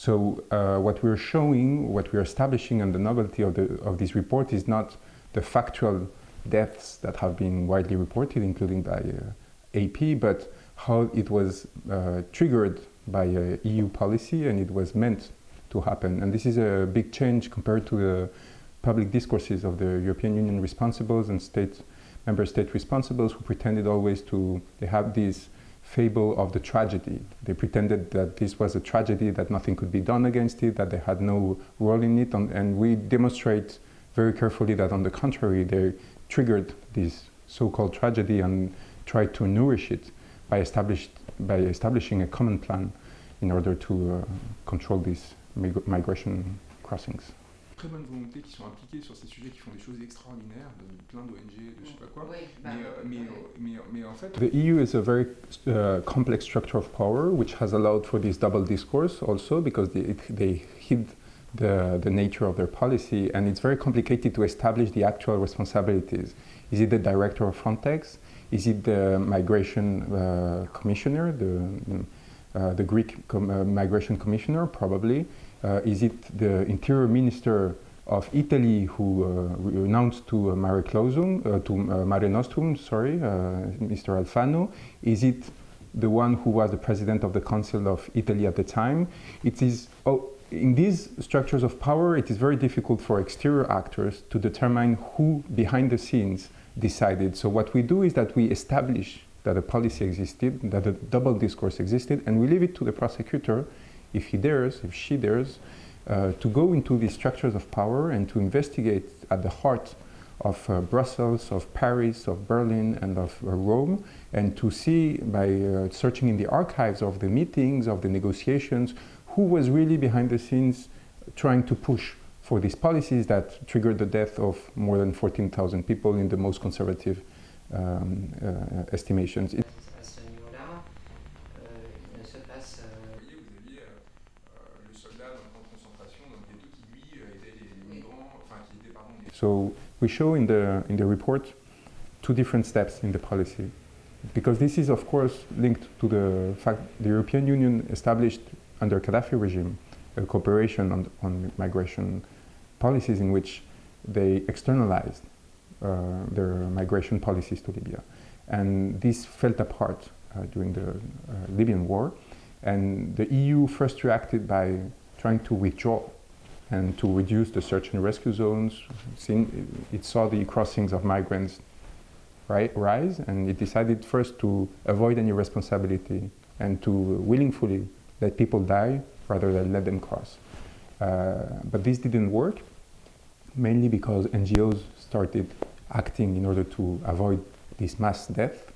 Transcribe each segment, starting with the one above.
So what we're showing, what we're establishing, and the novelty of this report is not the factual deaths that have been widely reported, including by AP, but how it was triggered by EU policy, and it was meant to happen. And this is a big change compared to the public discourses of the European Union responsibles and member state responsibles, who pretended always they have this fable of the tragedy. They pretended that this was a tragedy, that nothing could be done against it, that they had no role in it, and we demonstrate very carefully that, on the contrary, they triggered this so-called tragedy and tried to nourish it by establishing a common plan in order to control these migration crossings. Très bonne volonté qui sont impliqués sur ces sujets, qui font des choses extraordinaires, plein d'ONG, de je sais pas quoi. Oui, mais en fait, the EU is a very complex structure of power, which has allowed for this double discourse also, because they hid the nature of their policy, and it's very complicated to establish the actual responsibilities. Is it the director of Frontex? Is it the migration commissioner, the Greek migration commissioner, probably? Is it the interior minister of Italy who renounced to Mare Nostrum, Mr. Alfano? Is it the one who was the president of the Council of Italy at the time? It is, in these structures of power, it is very difficult for exterior actors to determine who behind the scenes decided. So what we do is that we establish that a policy existed, that a double discourse existed, and we leave it to the prosecutor, if he dares, if she dares, to go into these structures of power and to investigate at the heart of Brussels, of Paris, of Berlin, and of Rome, and to see, by searching in the archives of the meetings, of the negotiations, who was really behind the scenes trying to push for these policies that triggered the death of more than 14,000 people in the most conservative estimations. So we show in the report two different steps in the policy, because this is of course linked to the fact the European Union established under Gaddafi regime a cooperation on migration policies in which they externalized their migration policies to Libya. And this fell apart during the Libyan war, and the EU first reacted by trying to withdraw and to reduce the search and rescue zones. It saw the crossings of migrants rise, and it decided first to avoid any responsibility and to willingly let people die rather than let them cross. But this didn't work, mainly because NGOs started acting in order to avoid this mass death,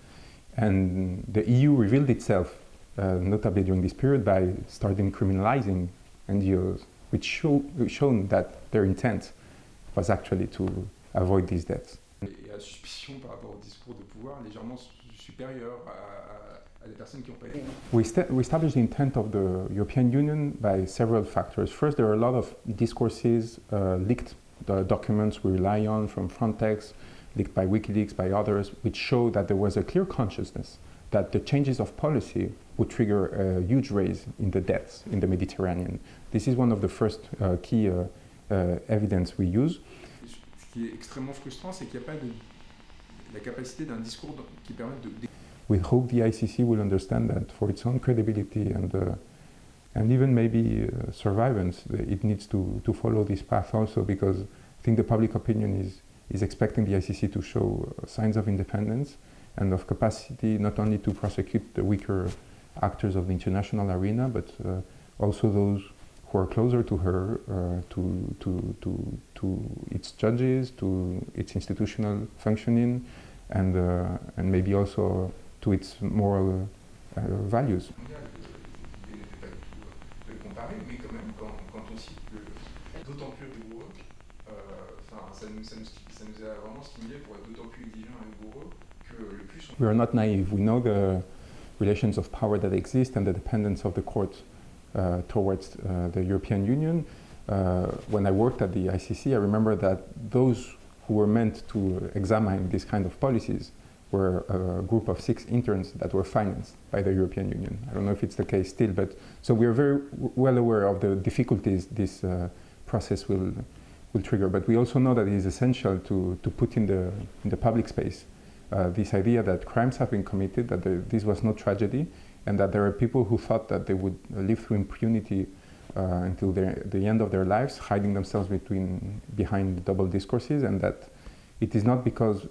and the EU revealed itself, notably during this period, by starting criminalizing NGOs, which shown that their intent was actually to avoid these deaths. Et à suspicion par rapport au discours de pouvoir légèrement supérieur à des personnes qui n'ont pas été. We established the intent of the European Union by several factors. First, there are a lot of discourses, leaked documents we rely on from Frontex, leaked by WikiLeaks, by others, which show that there was a clear consciousness that the changes of policy would trigger a huge rise in the deaths in the Mediterranean. This is one of the first key evidence we use. Ce qui est extrêmement frustrant, c'est qu'il n'y a pas la capacité d'un discours qui permette de... We hope the ICC will understand that for its own credibility and even maybe survivance, it needs to follow this path also, because I think the public opinion is expecting the ICC to show signs of independence and of capacity not only to prosecute the weaker actors of the international arena, but also those who are closer to her, to its judges, to its institutional functioning, and maybe also to its moral values. Mais quand même, quand on cite d'autant plus rigoureux, ça nous a vraiment stimulé pour être d'autant plus exigeant et rigoureux que le plus... We are not naive. We know the relations of power that exist and the dependence of the court towards the European Union. When I worked at the ICC, I remember that those who were meant to examine these kind of policies were a group of 6 interns that were financed by the European Union. I don't know if it's the case still, but so we are very well aware of the difficulties this process will trigger. But we also know that it is essential to put in the public space this idea that crimes have been committed, that this was no tragedy, and that there are people who thought that they would live through impunity until the end of their lives, hiding themselves behind double discourses, and that it is not because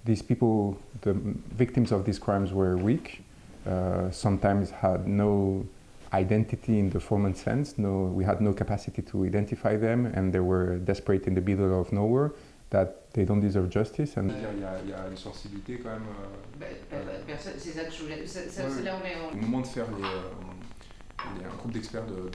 these people, the victims of these crimes, were weak, sometimes had no identity in the formal sense, we had no capacity to identify them, and they were desperate in the middle of nowhere, that they don't deserve justice. And Il y a une sensibilité quand même. C'est ça que je voulais. C'est là où on est. Au moment de faire un groupe d'experts de